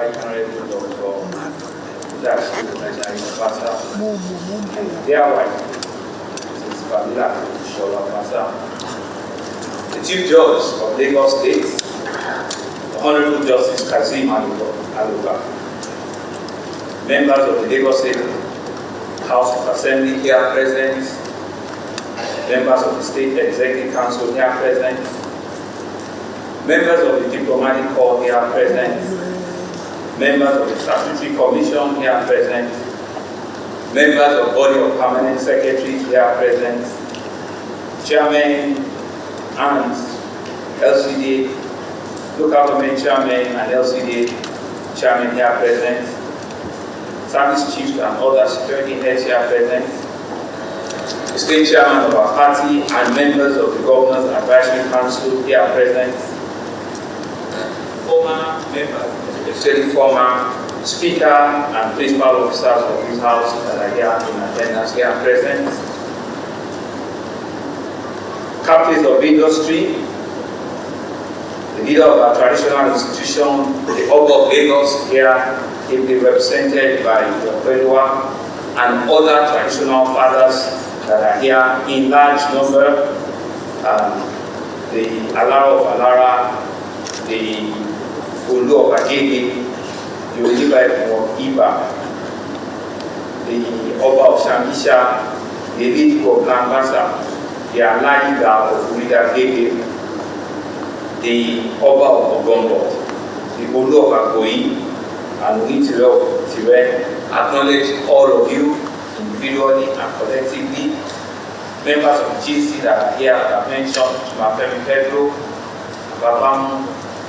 Right Honorable Dr. Mudashiru Najayo Pasa, and their wife, Mrs. Fabila Shola Pasa. The Chief Judge of Lagos State, the Honorable Justice Kazim Aluba, members of the Lagos State House of Assembly here present, members of the State Executive Council here present, members of the Diplomatic Corps here present, members of the Statutory Commission here present, members of Body of Permanent Secretaries here present, Chairman and LCD, Local Government Chairman and LCD Chairman here present, Service Chiefs and other security heads here present, the State Chairman of our party and members of the Governor's Advisory Council here present, former members, especially former Speaker and Principal Officers of this House that are here in attendance here present, captains of industry, the leader of our traditional institution, the Oba of Lagos here, ably represented by Dr. and other traditional fathers that are here in large number, the Alara of Alara, the Olu of Agege, the Oliba of Iba, the Oba of Shambisha, the Lady of Lambasa, the Alaiga of Ulida Gege, the Oba of Ogombo, the Olu of Agoyi, and we Tire acknowledge all of you individually and collectively, members of the GC that are here that I mentioned, Mafemi Pedro, Babamu,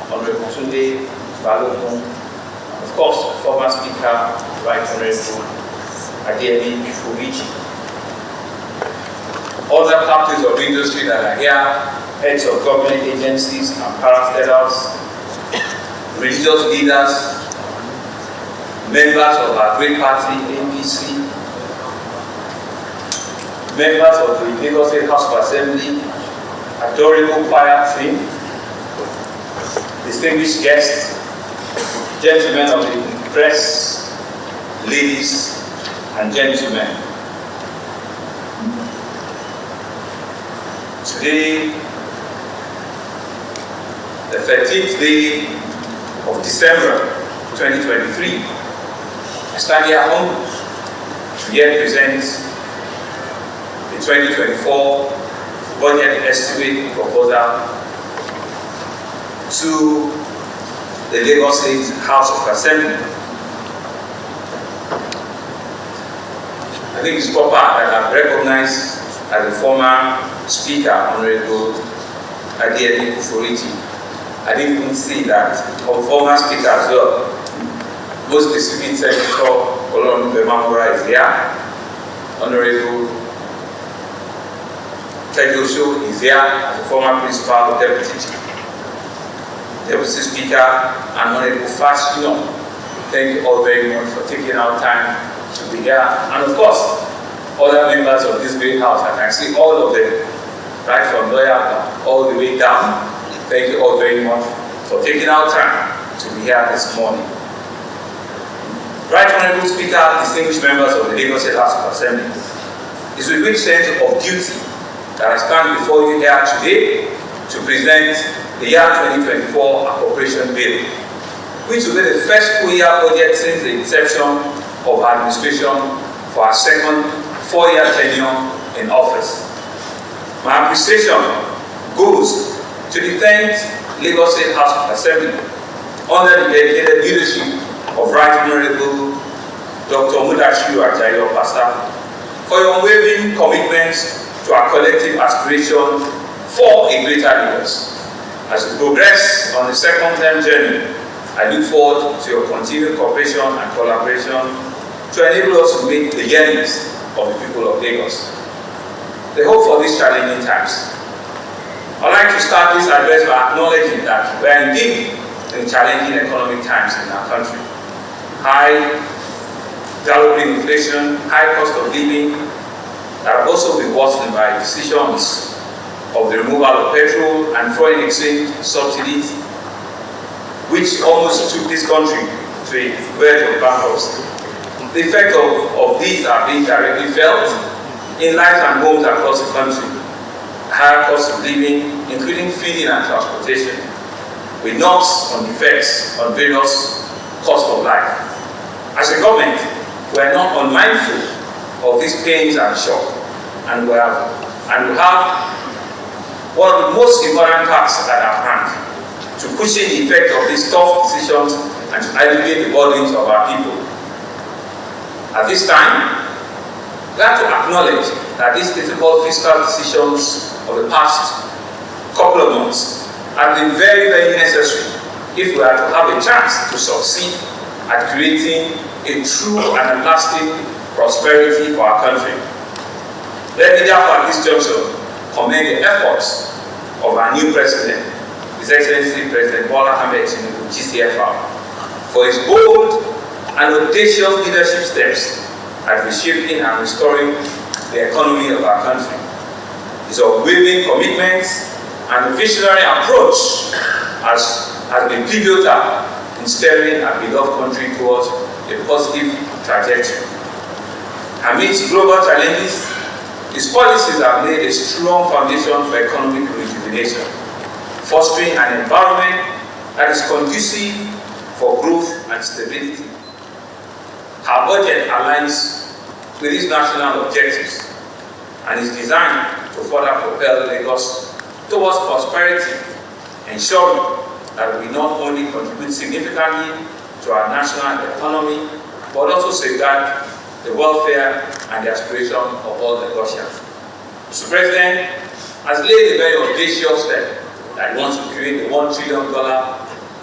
Honorable Tunde, Balogun, of course, former Speaker, Right Honorable Adeyemi Ifurichi. Other captains of industry that are here, heads of government agencies and parastatals, religious leaders, members of our great party, NPC, members of the Lagos State House of Assembly, adorable choir team, distinguished guests, gentlemen of the press, ladies and gentlemen. Today, the 13th day of December 2023, I stand here humble to here present the 2024 budget estimate proposal to the Lagos State House of Assembly. I think it's proper that I've recognized as the former Speaker, Honorable Adeyemi Ifurichi. I didn't even see that our former Speaker as well. Most specific Senator Olorunnipe Mamora is here. Honorable Tejo is here as the former Principal Deputy Speaker, and Honorable Fashion. Thank you all very much for taking our time to be here. And of course, other members of this great house, I can see all of them, right from lawyer all the way down. Thank you all very much for taking our time to be here this morning. Right Honorable Speaker, distinguished members of the Lagos State House of Assembly, it's with great sense of duty that I stand before you here today to present the year 2024 Appropriation Bill, which will be the first full year budget since the inception of our administration for our second four-year tenure in office. My appreciation goes to the 10th Lagos State House of Assembly under the dedicated leadership of Right Honorable Dr. Mudashiru Ajayi Opasa for your unwavering commitment to our collective aspiration for a greater Lagos. As we progress on the second term journey, I look forward to your continued cooperation and collaboration to enable us to meet the yearnings of the people of Lagos. The hope for these challenging times. I'd like to start this address by acknowledging that we are indeed in challenging economic times in our country. High galloping inflation, high cost of living that have also been worsened by decisions of the removal of petrol and foreign exchange subsidies, which almost took this country to a verge of bankruptcy. The effect of these are being directly felt in lives and homes across the country. Higher cost of living, including feeding and transportation, with knocks on effects on various costs of life. As a government, we are not unmindful of these pains and shock, and we have one of the most important tasks at our hand to cushion the effect of these tough decisions and to alleviate the burdens of our people. At this time, we have to acknowledge that these difficult fiscal decisions of the past couple of months have been very, very necessary if we are to have a chance to succeed at creating a true and lasting prosperity for our country. Let me therefore at this juncture commend the efforts of our new president, His Excellency President Bola Ahmed Tinubu, GCFR, for his bold and audacious leadership steps at reshaping and restoring the economy of our country. His unwavering commitments and visionary approach has been pivotal in steering our beloved country towards a positive trajectory. Amidst global challenges, his policies have laid a strong foundation for economic rejuvenation, fostering an environment that is conducive for growth and stability. Our budget aligns with these national objectives and is designed to further propel Lagos towards prosperity, ensuring that we not only contribute significantly to our national economy, but also safeguard the welfare and the aspiration of all Lagosians. Mr. President has laid a very audacious step that he wants to create the $1 trillion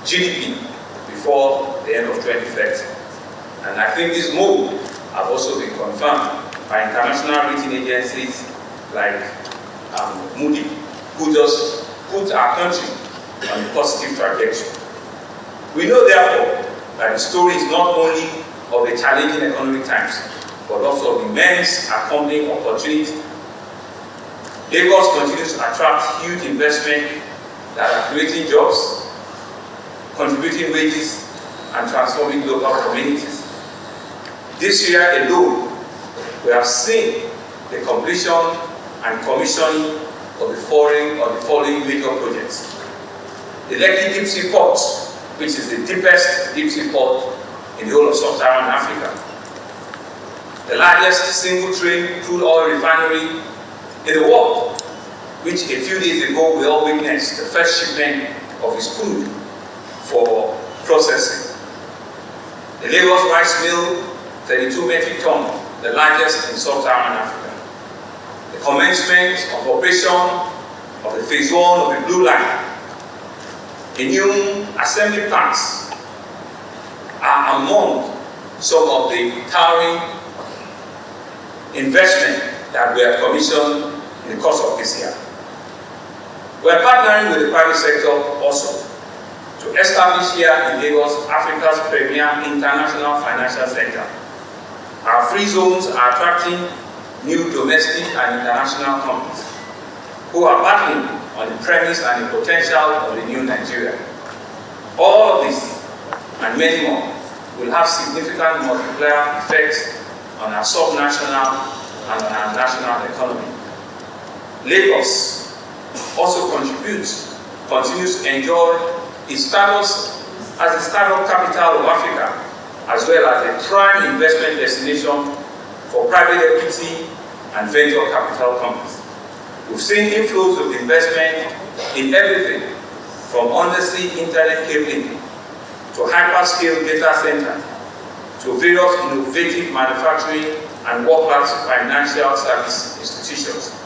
GDP before the end of 2030. And I think this move have also been confirmed by international rating agencies like Moody, who just put our country on a positive trajectory. We know, therefore, that the story is not only of the challenging economic times, but also of immense accompanying opportunity. Lagos continues to attract huge investment that are creating jobs, contributing wages, and transforming local communities. This year alone, we have seen the completion and commissioning of the following major projects. The Lekki Deep Sea Port, which is the deepest deep sea port in the whole of Sub-Saharan Africa. The largest single-train crude oil refinery in the world, which a few days ago we all witnessed the first shipment of its crude for processing. The Lagos Rice Mill, 32 metric ton, the largest in Sub-Saharan Africa. The commencement of operation of the phase 1 of the Blue Line. The new assembly plants are among some of the towering investment that we have commissioned in the course of this year. We are partnering with the private sector also to establish here in Lagos Africa's premier international financial center. Our free zones are attracting new domestic and international companies who are battling on the premise and the potential of the new Nigeria. All of this and many more will have significant multiplier effects on our subnational and on our national economy. Lagos also continues to enjoy its status as the startup capital of Africa, as well as a prime investment destination for private equity and venture capital companies. We've seen inflows of investment in everything from undersea internet cabling to hyperscale data centers to various innovative manufacturing and world-class financial service institutions.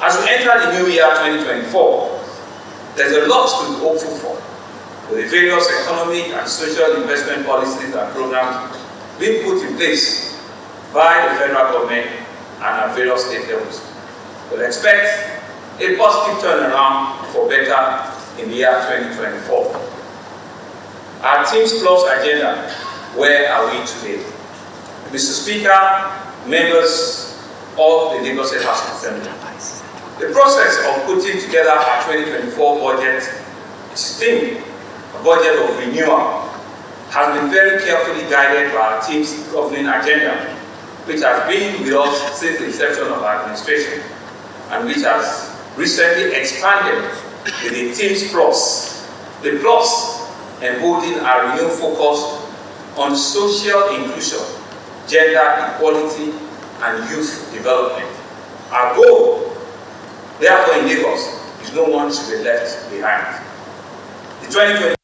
As we enter the new year 2024, there's a lot to be hopeful for, with the various economic and social investment policies and programs being put in place by the federal government and at various state levels. We'll expect a positive turnaround for better in the year 2024. Our Teams Plus agenda, where are we today? Mr. Speaker, members of the Lagos State House of Assembly, the process of putting together our 2024 budget is themed a budget of renewal has been very carefully guided by our team's governing agenda, which has been with us since the inception of our administration, and which has recently expanded with the Teams Plus. The Plus embodying our renewed focus on social inclusion, gender equality, and youth development. Our goal, therefore, in Lagos is no one should be left behind. The 2020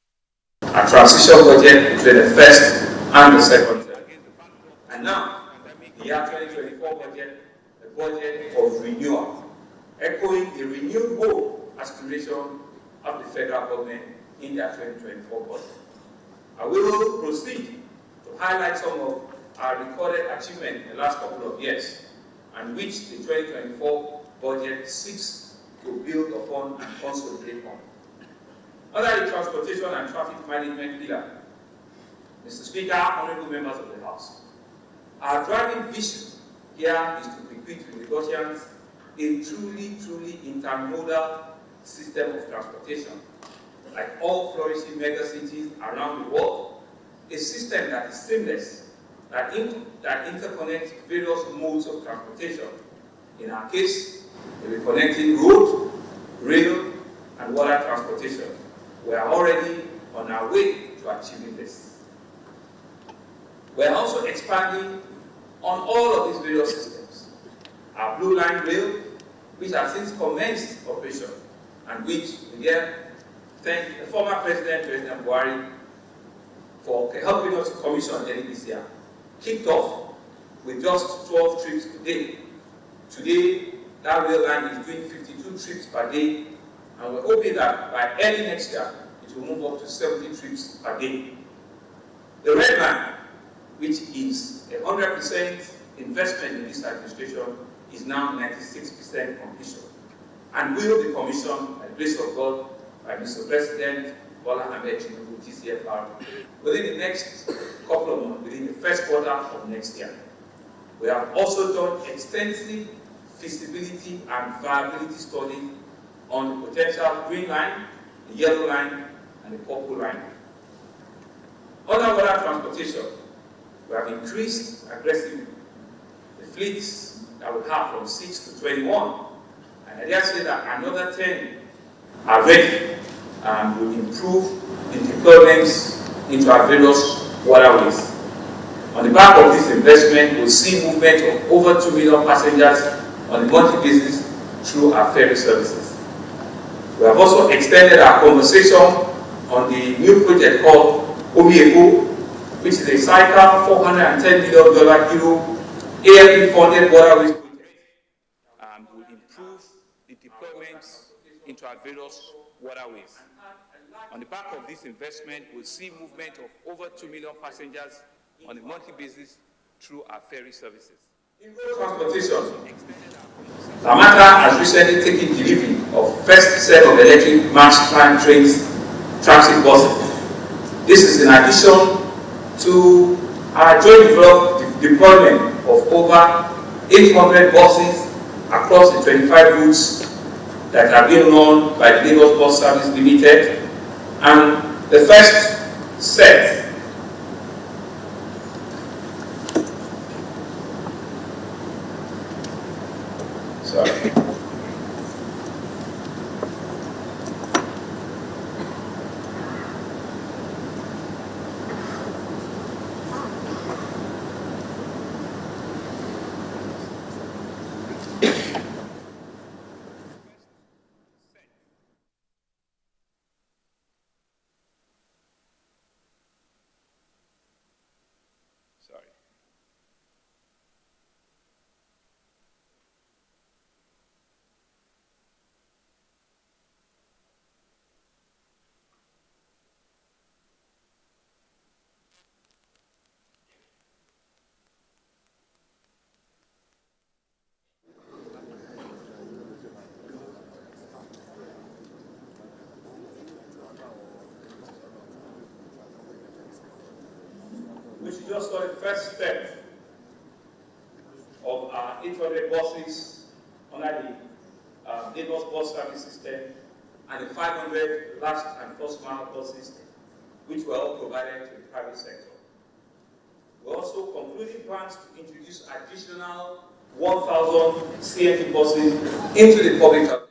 a transition budget between the first and the second term. And now, the year 2024 budget, the budget of renewal, echoing the renewed hope aspiration of the federal government in their 2024 budget. I will proceed to highlight some of our recorded achievements in the last couple of years, and which the 2024 budget seeks to build upon and consolidate on. Under the Transportation and Traffic Management pillar, Mr. Speaker, honorable members of the House, our driving vision here is to bequeath to Lagosians a truly intermodal system of transportation. Like all flourishing megacities around the world, a system that is seamless, that interconnects various modes of transportation. In our case, we will be connecting road, rail, and water transportation. We are already on our way to achieving this. We are also expanding on all of these various systems. Our Blue Line Rail, which has since commenced operation, and which we thank the former President, President Buhari, for helping us to commission early this year, kicked off with just 12 trips per day. Today, that rail line is doing 52 trips per day, and we're hoping that by early next year, it will move up to 70 trips per day. The Red Line, which is a 100% investment in this administration, is now 96% completion, and will be commissioned by the grace of God by Mr. President Bola Ahmed Tinubu, GCFR, within the next couple of months, within the first quarter of next year. We have also done extensive feasibility and viability studies on the potential Green Line, the Yellow Line, and the Purple Line. Under water transportation, we have increased aggressively the fleets that we have from 6 to 21, and I dare say that another 10 are ready and will improve the deployments into our various waterways. On the back of this investment, we'll see movement of over 2 million passengers on a monthly basis through our ferry services. We have also extended our conversation on the new project called Omieko, which is a cycle $410 million Euro AFP-funded waterways project, and will improve the deployments into our various waterways. On the back of this investment, we'll see movement of over 2 million passengers on a monthly basis through our ferry services. In road transportation, Lamata has recently taken delivery of first set of electric mass trains, transit buses. This is in addition to our joint deployment of over 800 buses across the 25 routes that are being run by the Lagos Bus Service Limited, and the first set we should just saw the first step of our 800 buses under the Lagos Bus Service System and the 500 last and first mile buses, which were all provided to the private sector. We're also concluding plans to introduce additional 1,000 CNG buses into the public transport,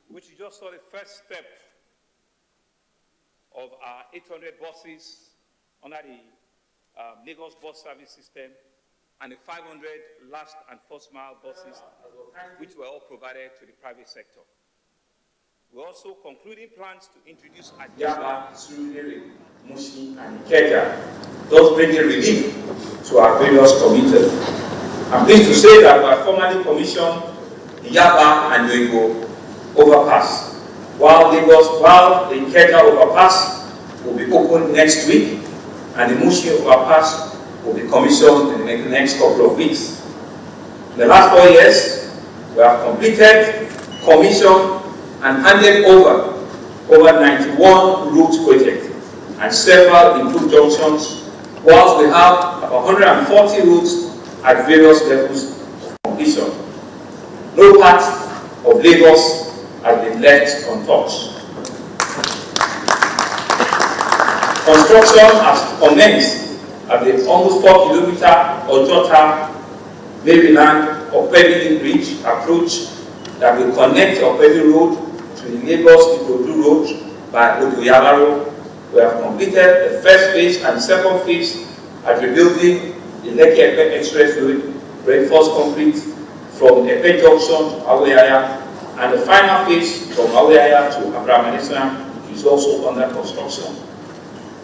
which you just saw the first step of our 800 buses under the Lagos bus service system, and the 500 last and first mile buses, which were all provided to the private sector. We're also concluding plans to introduce Yaba, Surulere, Mushin, and Ikeja, thus bringing relief to our various commuters. I'm pleased to say that we have formally commissioned the Yaba and Yoigo overpass, while the Ikeja overpass will be opened next week, and the Mushin overpass will be commissioned in the next couple of weeks. In the last 4 years, we have completed, commissioned, and handed over 91 route projects and several improved junctions, whilst we have about 140 routes at various levels of completion. No part of Lagos has been left untouched. Construction has commenced at the almost 4-kilometer Ojota, Maryland, Opedi Bridge approach that will connect Opedi Road to the Lagos-Ikorodu Road by Odoyalaro. We have completed the first phase and the second phase at rebuilding the Lekki-Epe Express Road, reinforced concrete from Epe Junction to Aweyaya, and the final phase from Aweyaya to Abraham is also under construction.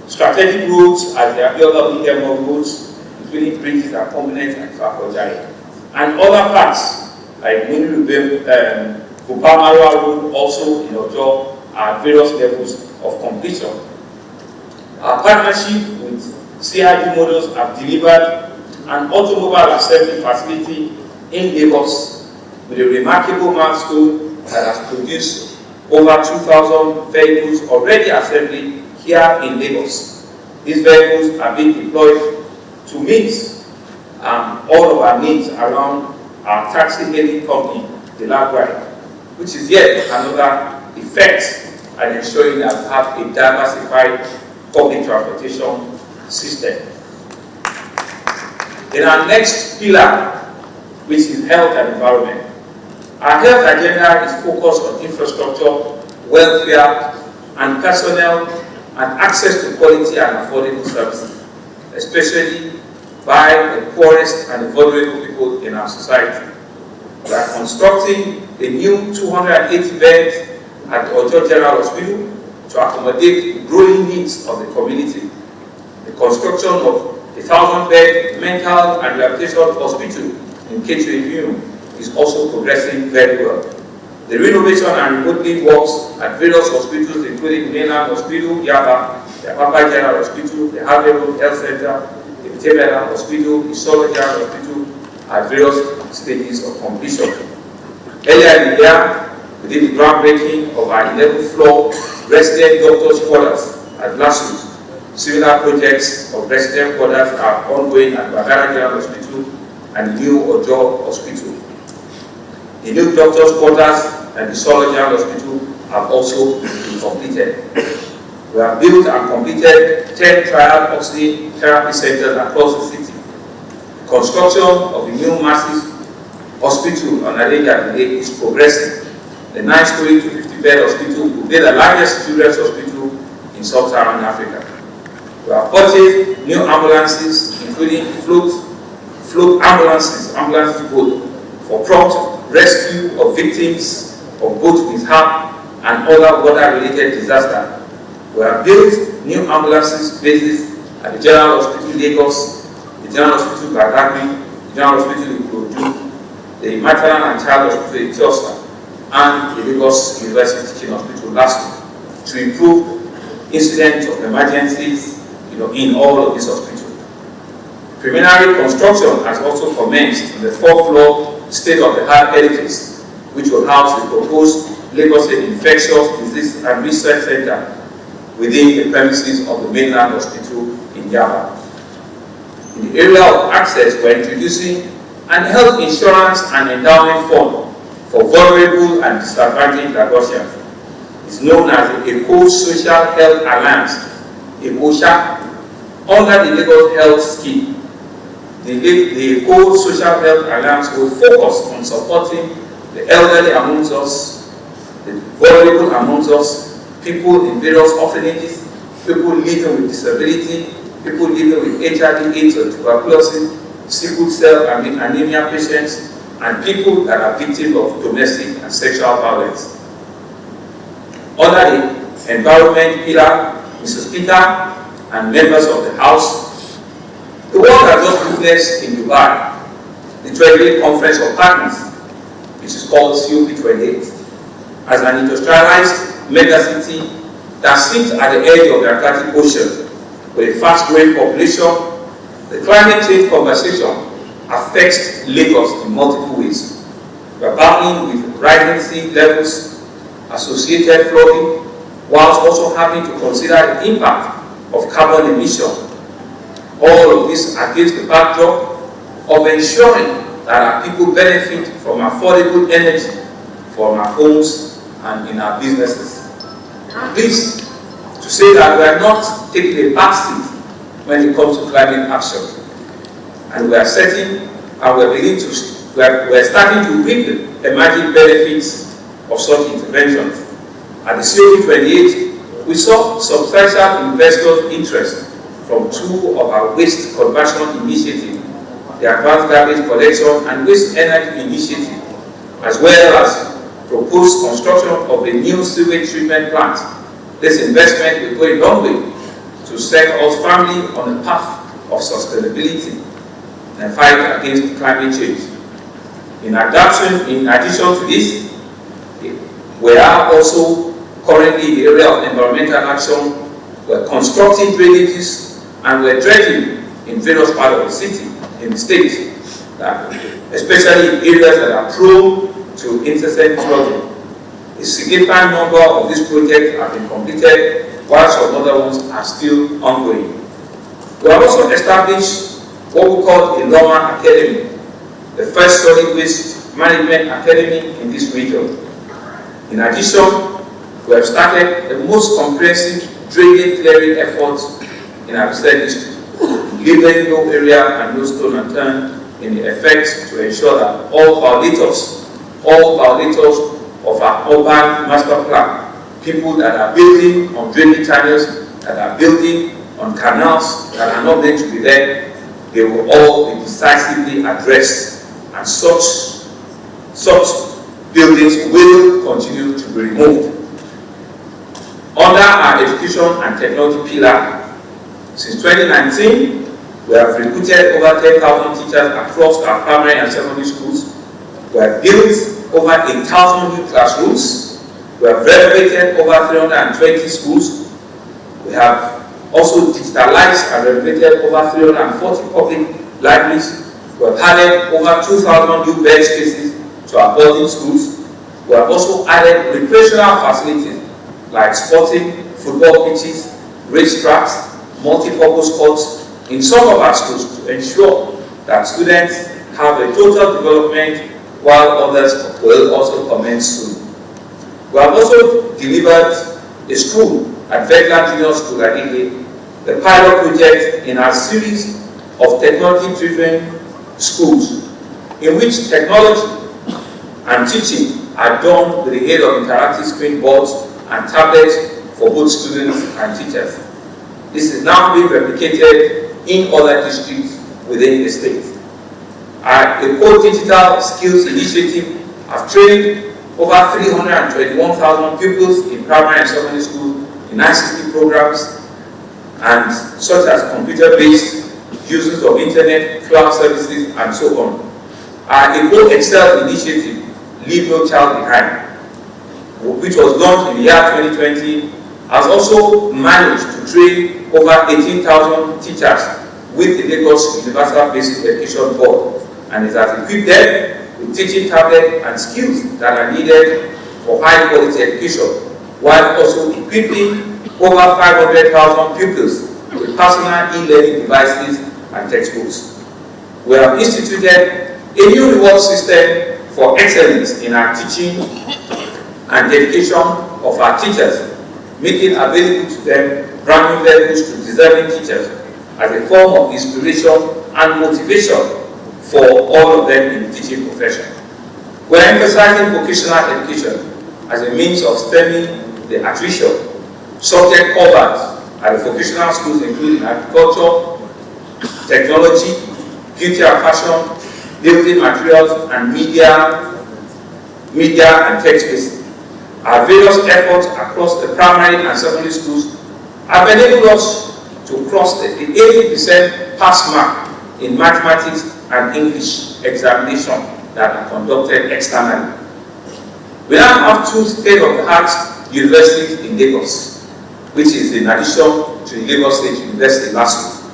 Strategic roads as the Abiola Idemo roads, including bridges and components and Fakojai, and other parts like Kupamawa Road, also in Ojo, at various levels of completion. Our partnership with CID Models have delivered an automobile assembly facility in Lagos with a remarkable milestone that has produced over 2,000 vehicles already assembled here in Lagos. These vehicles are being deployed to meet all of our needs around our taxi-hailing company, the Lagwai, which is yet another effect at ensuring that we have a diversified public transportation system. Then our next pillar, which is health and environment. Our health agenda is focused on infrastructure, welfare, and personnel, and access to quality and affordable services, especially by the poorest and the vulnerable people in our society. We are constructing a new 280-bed at the Ojo General Hospital to accommodate the growing needs of the community. The construction of a 1,000-bed mental and rehabilitation hospital in Ketu is also progressing very well. The renovation and remodeling works at various hospitals, including Mainland Hospital, Yaba, the Papa General Hospital, the Harvey Road Health Center, the Temela Hospital, the Solo General Hospital, at various stages of completion. Earlier in the year, we did the groundbreaking of our 11th floor resident doctors' quarters at Lassus. Similar projects of resident quarters are ongoing at Bagara General Hospital and the new Ojo Hospital. The new doctors' quarters and the Solo General Hospital have also been completed. We have built and completed 10 trial oxygen therapy centers across the city. The construction of the new Masses Hospital on Alega is progressing. The 9-story 250-bed hospital will be the largest children's hospital in sub-Saharan Africa. We have purchased new ambulances, including float ambulances both for prompt rescue of victims of both mishap and other water-related disasters. We have built new ambulances bases at the General Hospital Lagos, the General Hospital Badagry, the General Hospital Ikorodu, the Maternal and Child Hospital in Chelsea, and the Lagos University Teaching Hospital last week, to improve incidents of emergencies in all of these hospitals. Preliminary construction has also commenced in the 4th floor state-of-the-art edifice, which will house the proposed Lagos State Infectious Disease and Research Center within the premises of the Mainland Hospital in Yaba. In the area of access, we are introducing an health insurance and endowment fund for vulnerable and disadvantaged Lagosians. is known as the Eco Social Health Alliance, ECOSHA, under the Lagos Health Scheme. The Eco Social Health Alliance will focus on supporting the elderly amongst us, the vulnerable amongst us, people in various orphanages, people living with disability, people living with HIV, AIDS, or tuberculosis, sickle cell and anemia patients, and people that are victims of domestic and sexual violence. Under the environment pillar, Mrs. Speaker and members of the House, the world has just witnessed in Dubai the 28th Conference of Partners, which is called COP28, as an industrialized megacity that sits at the edge of the Atlantic Ocean with a fast-growing population. The climate change conversation affects Lagos in multiple ways. We are battling with rising sea levels, associated flooding, whilst also having to consider the impact of carbon emission. All of this against the backdrop of ensuring that our people benefit from affordable energy from our homes and in our businesses. Please, to say that we are not taking a backseat when it comes to climate action, and we are setting and we are starting to reap the emerging benefits of such interventions. At the COP28, we saw substantial investor interest from two of our waste conversion initiatives, the Advanced Garbage Collection and Waste Energy Initiative, as well as proposed construction of a new sewage treatment plant. This investment will go a long way to set us firmly on the path of sustainability and fight against climate change. In addition to this, we are also currently in the area of environmental action. We're constructing drainages and we're dredging in various parts of the city, in the state, especially in areas that are prone to incessant flooding. A significant number of these projects have been completed, while some other ones are still ongoing. We have also established what we call a Loma Academy, the first solid waste management academy in this region. In addition, we have started the most comprehensive drainage clearing efforts in our district, leaving no area and no stone unturned in the effect to ensure that all violators of our urban master plan, people that are building on drainage channels, that are building on canals that are not meant to be there, they will all be decisively addressed, and such buildings will continue to be removed. Under our education and technology pillar, since 2019, we have recruited over 10,000 teachers across our primary and secondary schools. We have built over 8,000 new classrooms. We have renovated over 320 schools. We have also digitalized and renovated over 340 public libraries. We have added over 2,000 new bed spaces to our boarding schools. We have also added recreational facilities like sporting, football pitches, racetracks, multi-purpose courts in some of our schools to ensure that students have a total development while others will also commence soon. We have also delivered a school at Vegland Junior School at Ige, the pilot project in our series of technology-driven schools in which technology and teaching are done with the aid of interactive screen boards and tablets for both students and teachers. This is now being replicated in other districts within the state. Our Eco Digital Skills Initiative have trained over 321,000 pupils in primary and secondary school in ICT programs, and such as computer-based uses of internet, cloud services, and so on. Our Eco Excel initiative, Leave No Child Behind, which was launched in the year 2020, has also managed to train over 18,000 teachers with the Lagos Universal Basic Education Board, and it has equipped them with teaching tablets and skills that are needed for high quality education, while also equipping over 500,000 pupils with personal e-learning devices and textbooks. We have instituted a new reward system for excellence in our teaching and dedication of our teachers, making available to them brand new vehicles to deserving teachers as a form of inspiration and motivation for all of them in the teaching profession. We are emphasizing vocational education as a means of stemming the attrition. Subject covered at the vocational schools including agriculture, technology, beauty and fashion, building materials, and media and tech spaces. Our various efforts across the primary and secondary schools have enabled us to cross the 80% pass mark in mathematics and English examination that are conducted externally. We now have 2 state-of-the-art universities in Lagos, which is in addition to the Lagos State University last week.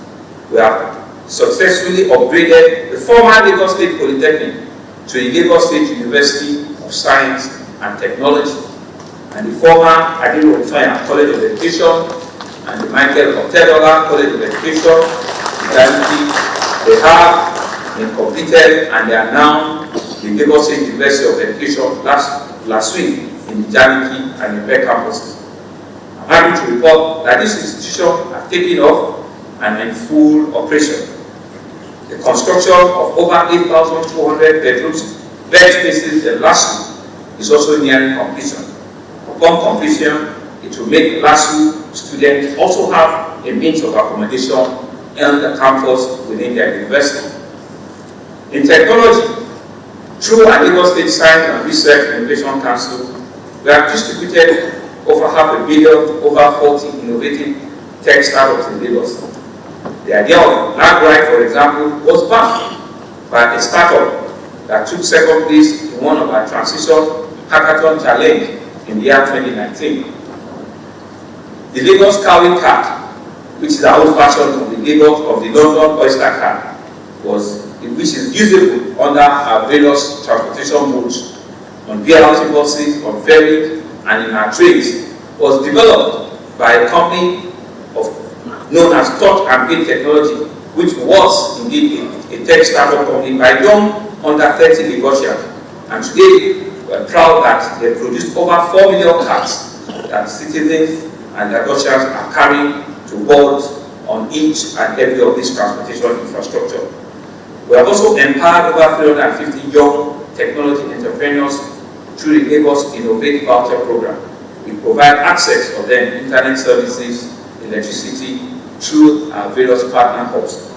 We have successfully upgraded the former Lagos State Polytechnic to the Lagos State University of Science and Technology, and the former Adilu Otoyan College of Education and the Michael Otedola College of Education. They have been completed and they are now the Lagos State University of Education last week in the Janiki and the Beck campuses. I'm happy to report that this institution have taken off and are in full operation. The construction of over 8,200 bed spaces in LASU is also nearing completion. Upon completion, it will make LASU students also have a means of accommodation on the campus within their university. In technology, through our Lagos State Science and Research Innovation Council, we have distributed over $500 million to over 40 innovative tech startups in Lagos. The idea of LabRide, for example, was backed by a startup that took second place in one of our transition hackathon challenge in the year 2019. The Lagos Cowing card, which is our old version of the London Oyster card, which is usable under our various transportation modes, on BRT buses, on ferries, and in our trains, was developed by a company known as Touch and Pay Technology, which was indeed a tech startup company by young under 30 Lagosians. And today, we are proud that they produced over 4 million cards that citizens and Lagosians are carrying to board on each and every of these transportation infrastructure. We have also empowered over 350 young technology entrepreneurs through the Lagos Innovate Voucher Program. We provide access for them internet services, electricity, through our various partner hubs.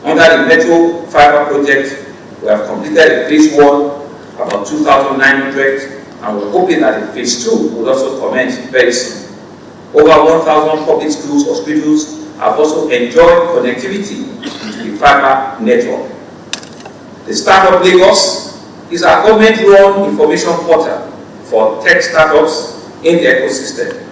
Under the Metro Fiber project, we have completed phase 1, about 2,900, and we're hoping that the phase 2 will also commence very soon. Over 1,000 public schools, hospitals have also enjoyed connectivity into the fiber network. The Startup Lagos is our government-run information portal for tech startups in the ecosystem.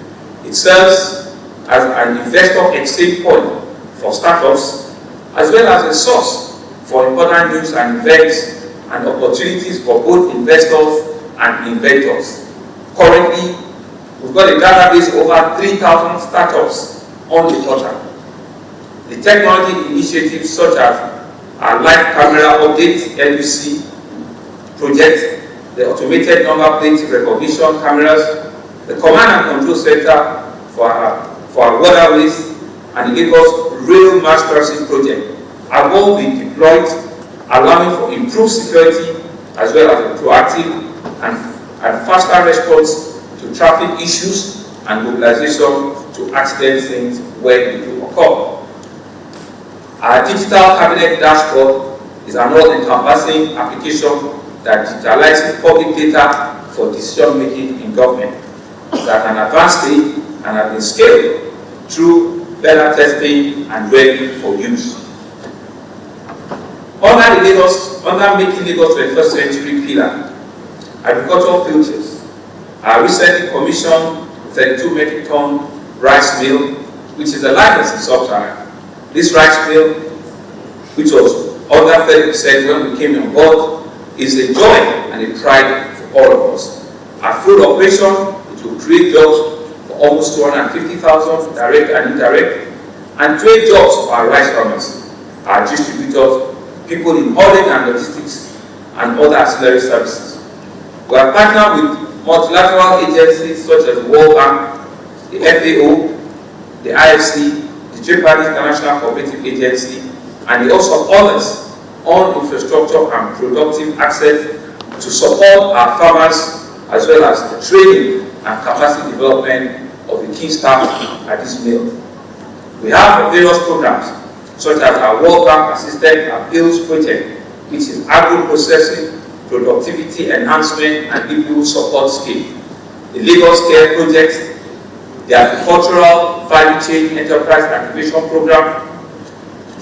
It serves as an investor exchange point for startups, as well as a source for important news and events and opportunities for both investors and inventors. Currently, we've got a database of over 3,000 startups on the portal. The technology initiatives such as our live camera update LUC project, the automated number plate recognition cameras, the command and control center for our waterways, and the Lagos Rail Mass Crossing project have all been deployed, allowing for improved security as well as a proactive and faster response to traffic issues and mobilization to accident scenes where they do occur. Our digital cabinet dashboard is an all-encompassing application that digitalizes public data for decision-making in government. It's at an advanced stage and has been scaled through beta testing and ready for use. Under Making Lagos 21st Century pillar, agricultural futures, our recently commissioned 32 metric ton rice mill, which is the largest in Sub-Saharan. This rice mill, which was under 30% when we came on board, is a joy and a pride for all of us. Our full operation, it will create jobs for almost 250,000 direct and indirect, and trade jobs for our rice farmers, our distributors, people in hauling and logistics, and other ancillary services. We have partnered with multilateral agencies such as the World Bank, the FAO, the IFC, the Japan International Cooperative Agency, and the host of others on infrastructure and productive access to support our farmers, as well as the training and capacity development of the key staff at this mill. We have various programs, such as our World Bank Assisted Appeals Project, which is agro-processing, productivity enhancement, and livelihood support scheme, the Lagos Care Project, the Agricultural Value Chain Enterprise Activation Program,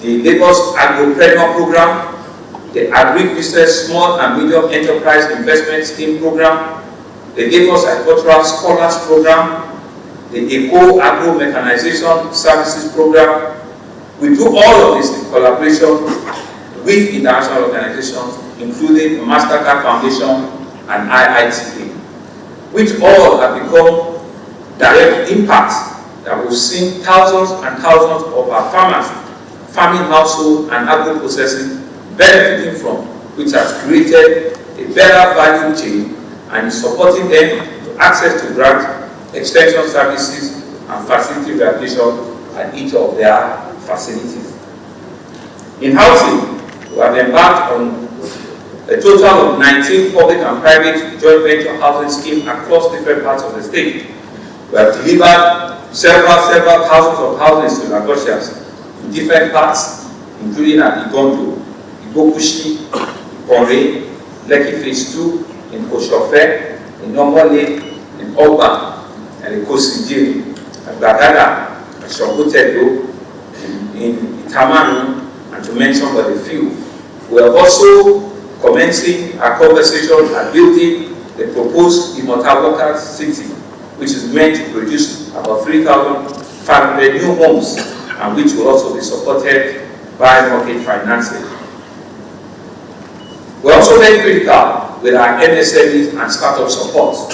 the Lagos Agropreneur Program, the Agri-Business Small and Medium Enterprise Investment Scheme Program, the Lagos Agricultural Scholars Program, the Eco Agro Mechanization Services Program. We do all of this in collaboration with international organizations, including the Mastercard Foundation and IITA, which all have become direct impacts that we've seen thousands and thousands of our farmers, farming households, and agro-processing benefiting from, which has created a better value chain and is supporting them to access to grants, extension services, and facility rehabilitation at each of their facilities. In housing, we have embarked on a total of 19 public and private joint venture housing schemes across different parts of the state. We have delivered several thousands of houses to Lagosians in different parts, including at Igondo, Igokushi, Ikonre, Lekki Phase 2, in Koshofe, in Nomole, in Oba, and in Kosijiri, at Bagada, at Shogotedo, in Itamanu, and to mention but a few. We are also commencing our conversation and building the proposed Immortal Workers City, which is meant to produce about 3,500 new homes, and which will also be supported by market financing. We're also very critical with our MSMEs and startup support.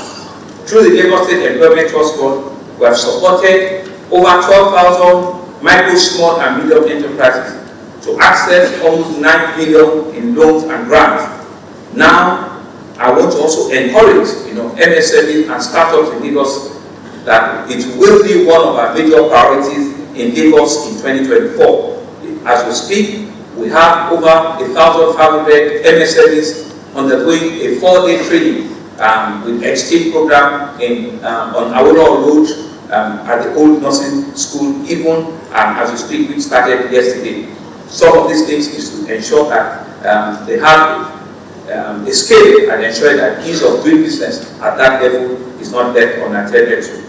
Through the Lagos State Employment Trust Fund, we have supported over 12,000 micro, small, and medium enterprises to access almost 9 billion in loans and grants. Now, I want to also encourage MSMEs and startups in Lagos that it will be one of our major priorities in Lagos in 2024. As we speak, we have over 1,500 MSMEs undergoing a 4-day training with exchange program on Awolowo Road at the old nursing school, even as we speak, which started yesterday. Some of these things is to ensure that they have a scale and ensure that ease of doing business at that level is not left unattended to.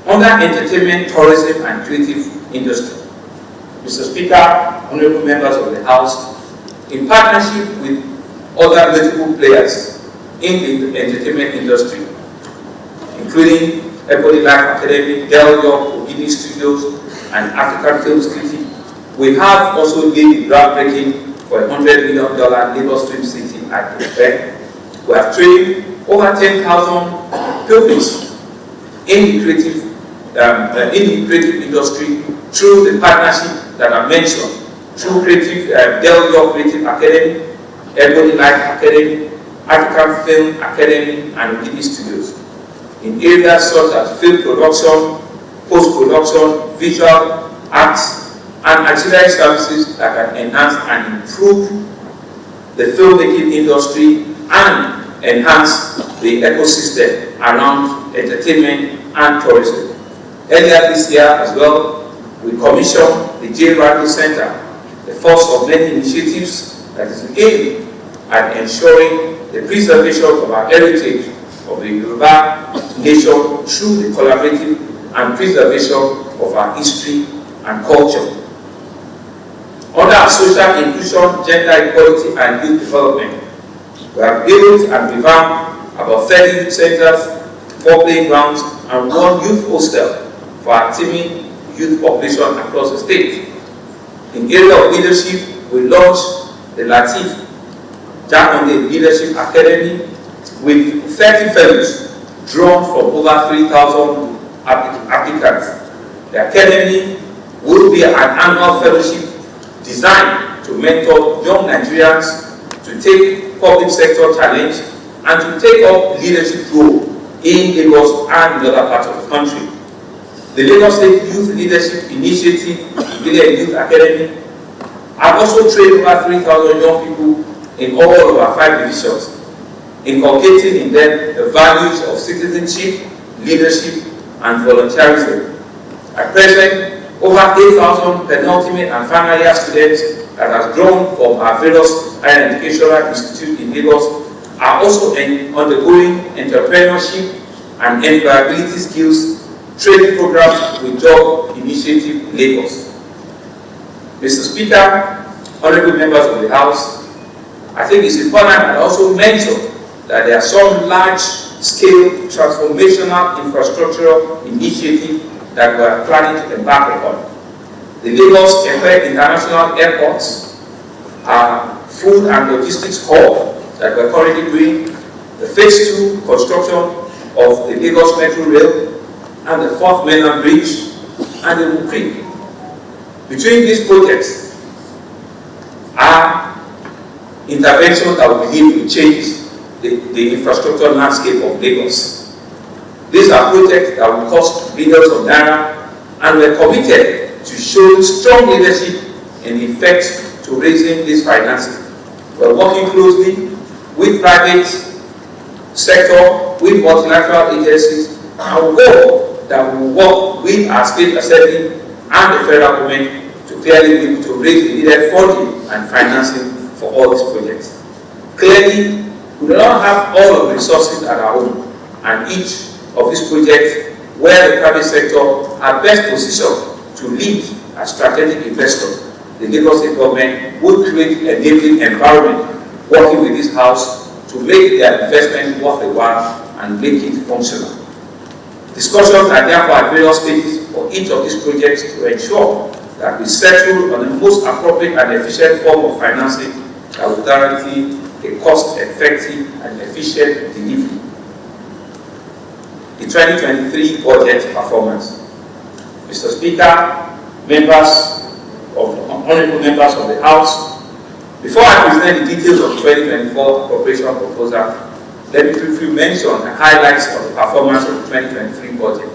Under entertainment, tourism, and creative industry, Mr. Speaker, honorable members of the House, in partnership with other notable players in the entertainment industry, including Ebony Life Academy, Del York, Ogini Studios, and African Film City, we have also laid the groundbreaking for a $100 million Lagos Film City at Ife. We have trained over 10,000 pupils in the creative industry through the partnership that I mentioned, through Del York Creative Academy, Ebony Life Academy, African Film Academy, and Ogini Studios, in areas such as film production, post-production, visual arts, and auxiliary services that can enhance and improve the filmmaking industry and enhance the ecosystem around entertainment and tourism. Earlier this year as well, we commissioned the J. Radio Center, the first of many initiatives that is aimed at ensuring the preservation of our heritage of the Yoruba nation through the collaborative and preservation of our history and culture. Under our social inclusion, gender equality, and youth development, we have built and revamped about 30 youth centers, 4 playgrounds, and 1 youth hostel for our teeming youth population across the state. In area of leadership, we launched the Latif Jakonde Leadership Academy with 30 fellows drawn from over 3,000 applicants. The academy will be an annual fellowship designed to mentor young Nigerians to take public sector challenge and to take up leadership role in Lagos and in other parts of the country. The Lagos State Youth Leadership Initiative, the Youth Academy, have also trained over 3,000 young people in all of our 5 divisions, inculcating in them the values of citizenship, leadership, and volunteerism. At present, over 8,000 penultimate and final year students that have grown from our various higher educational institutes in Lagos are also undergoing entrepreneurship and employability skills training programs with Job Initiative Lagos. Mr. Speaker, honorable members of the House, I think it's important to also mention that there are some large-scale transformational infrastructural initiatives that we are planning to embark upon. The Lagos International Airports are food and logistics hub that we're currently doing, the Phase 2 construction of the Lagos Metro Rail and the 4th Mainland Bridge and the Wood Creek. Between these projects are interventions that we believe will change the infrastructure landscape of Lagos. These are projects that will cost billions of naira, and we're committed to showing strong leadership in effect to raising this financing. We're working closely with private sector, with multilateral agencies, and we hope that we will work with our state assembly and the federal government to clearly be able to raise the needed funding and financing for all these projects. Clearly, we do not have all of the resources at our own, and each of these projects where the private sector are best positioned to lead as strategic investors, the Lagos State government would create an enabling environment working with this House to make their investment worth the while and make it functional. Discussions are therefore at various stages for each of these projects to ensure that we settle on the most appropriate and efficient form of financing that will guarantee a cost-effective and efficient delivery. The 2023 budget performance. Mr. Speaker, honorable members of the House, before I present the details of the 2024 appropriation proposal, let me briefly mention the highlights of the performance of the 2023 budget.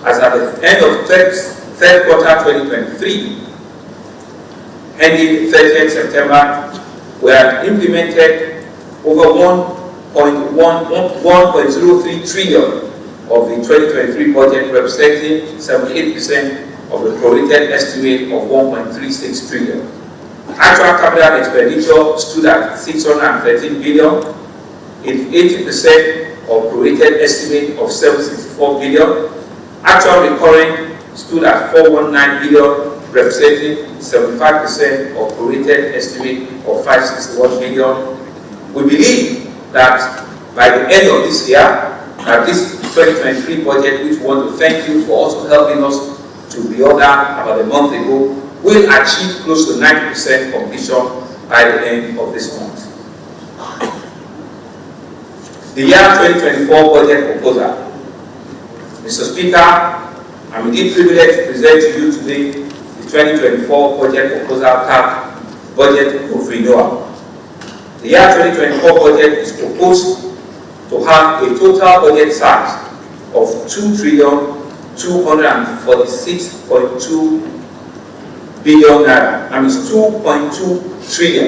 As at the end of third quarter 2023, ending 30th September, we have implemented over 1.03 trillion of the 2023 budget, representing 78% of the prorated estimate of 1.36 trillion. Actual capital expenditure stood at 613 billion, 80% of prorated estimate of 764 billion. Actual recurring stood at 419 billion, representing 75% of prorated estimate of 561 billion. We believe that by the end of this year, this 2023 budget, which we want to thank you for also helping us to be ordered about a month ago, will achieve close to 90% completion by the end of this month. The year 2024 budget proposal. Mr. Speaker, I'm indeed privileged to present to you today the 2024 budget proposal tagged Budget of Renewal. The year 2024 budget is proposed to have a total budget size of 2,246.2 billion naira, and it's 2.2 trillion,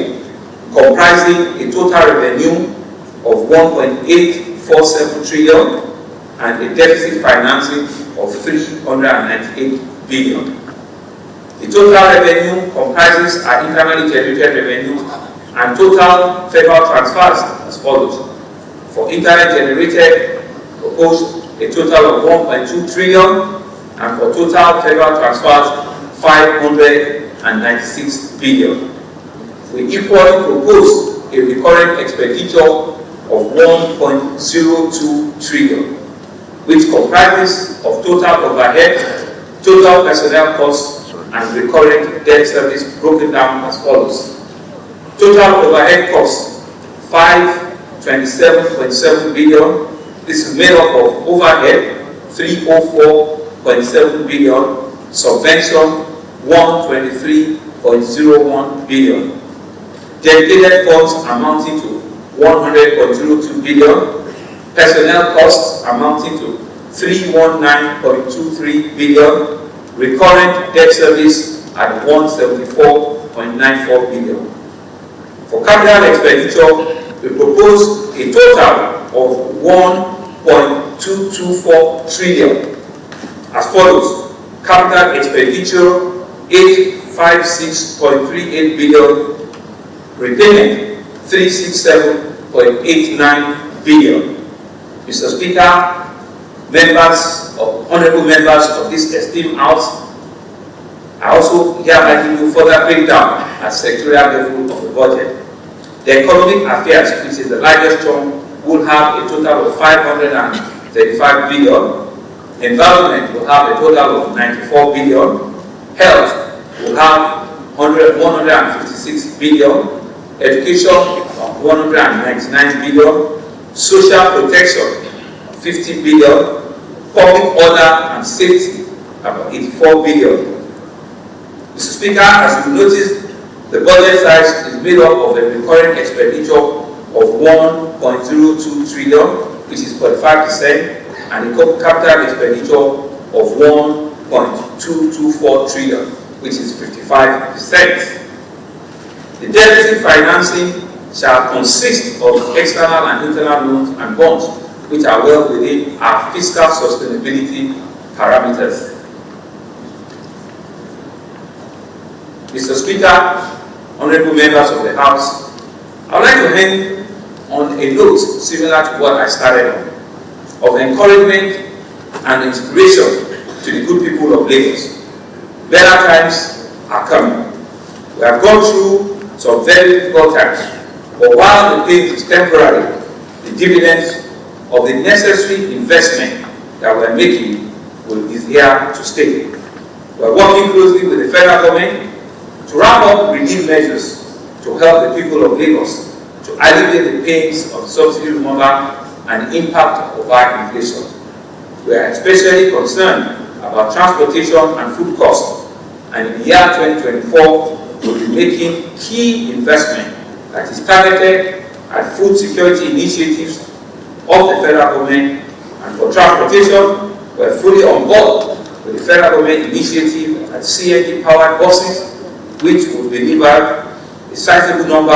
comprising a total revenue of 1.847 trillion and a deficit financing of 398 billion. The total revenue comprises our internally generated revenue and total federal transfers as follows. For internally generated, proposed a total of 1.2 trillion, and for total federal transfers, 596 billion. We equally propose a recurring expenditure of 1.02 trillion, which comprises of total overhead, total personnel costs, and recurring debt service broken down as follows. Total overhead costs, 527.7 billion. This is made up of overhead, 304.7 billion, subvention, 123.01 billion. Dedicated funds amounting to 100.02 billion, personnel costs amounting to 319.23 billion, recurrent debt service at 174.94 billion. For capital expenditure, we propose a total of 1.224 trillion. As follows: capital expenditure 856.38 billion, repayment 367.89 billion. Mr. Speaker, honorable members of this esteemed House, I also hereby give you further breakdown at sectorial level of the budget. The economic affairs, which is the largest chunk, will have a total of 535 billion. Environment will have a total of 94 billion. Health will have 156 billion. Education, 199 billion. Social protection, 50 billion. Public order and safety, about 84 billion. Mr. Speaker, as you notice, the budget size is made up of a recurring expenditure of 1.02 trillion, which is 45%, and a capital expenditure of 1.224 trillion, which is 55%. The deficit financing shall consist of external and internal loans and bonds, which are well within our fiscal sustainability parameters. Mr. Speaker, honorable members of the House, I would like to end on a note similar to what I started on, of encouragement and inspiration to the good people of Lagos. Better times are coming. We have gone through some very difficult times, but while the pain is temporary, the dividends of the necessary investment that we are making is here to stay. We are working closely with the federal government to ramp up relief measures to help the people of Lagos to alleviate the pains of subsidy removal and the impact of high inflation. We are especially concerned about transportation and food costs, and in the year 2024, we will be making key investment that is targeted at food security initiatives of the federal government. And for transportation, we are fully on board with the federal government initiative at CNG-powered buses, which will deliver a sizable number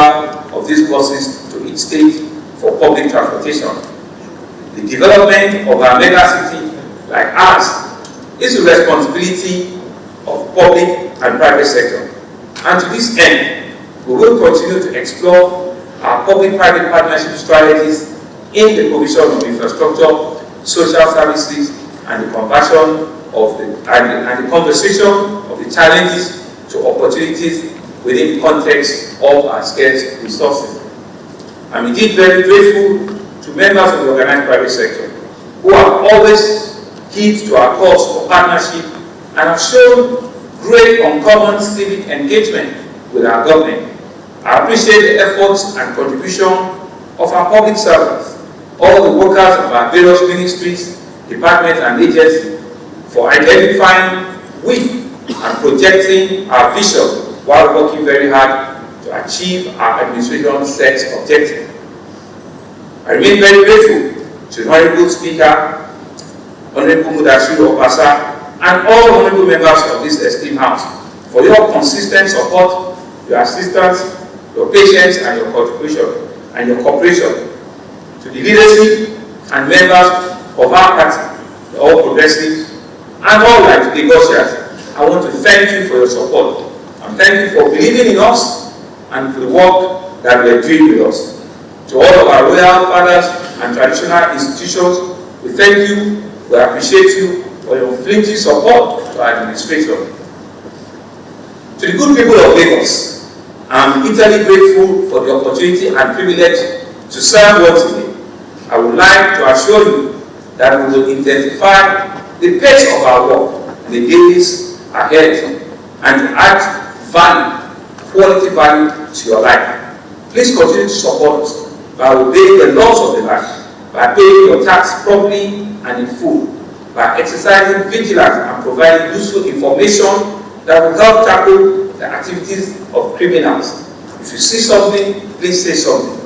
of these buses to each state for public transportation. The development of our mega city like ours is the responsibility of public and private sector. And to this end, we will continue to explore our public-private partnership strategies in the provision of infrastructure, social services, and the conversion of the conversation of the challenges to opportunities within the context of our scarce resources. I'm indeed very grateful to members of the organized private sector who have always heed to our calls for partnership and have shown great uncommon civic engagement with our government. I appreciate the efforts and contribution of our public servants, all the workers of our various ministries, departments, and agencies for identifying with and projecting our vision while working very hard to achieve our administration's set objectives. I remain very grateful to the Honorable Speaker, Honorable Mudashiru Obasa, and all honorable members of this esteemed House for your consistent support, your assistance, your patience, and your contribution and your cooperation. To the leadership and members of our party, the All Progressives, and all like Lagosians, I want to thank you for your support. And thank you for believing in us and for the work that we are doing with us. To all of our royal fathers and traditional institutions, we thank you, we appreciate you for your unflinching support to our administration. To the good people of Lagos, I am eternally grateful for the opportunity and privilege to serve once again. I would like to assure you that we will intensify the pace of our work in the days ahead and add value, quality value to your life. Please continue to support us by obeying the laws of the land, by paying your tax properly and in full, by exercising vigilance and providing useful information that will help tackle the activities of criminals. If you see something, please say something.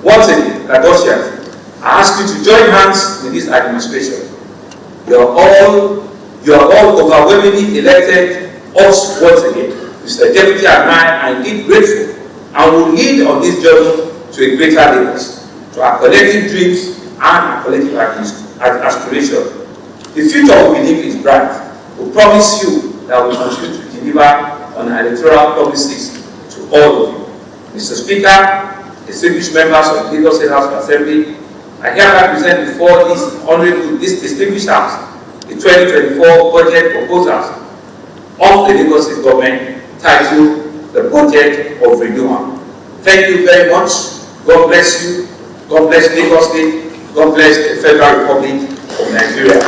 Once again, Lagosians, I ask you to join hands with this administration. You have all overwhelmingly elected us once again. Mr. Deputy and I are indeed grateful and will lead on this journey to a greater Lagos, to our collective dreams and our collective aspirations. The future we believe is bright. We promise you that we will continue to deliver on our electoral promises to all of you. Mr. Speaker, distinguished members of the Lagos State House of Assembly, I hereby present before this distinguished House the 2024 budget proposals of the Lagos State Government titled the Budget of Renewal. Thank you very much. God bless you. God bless Lagos State. God bless the Federal Republic of Nigeria.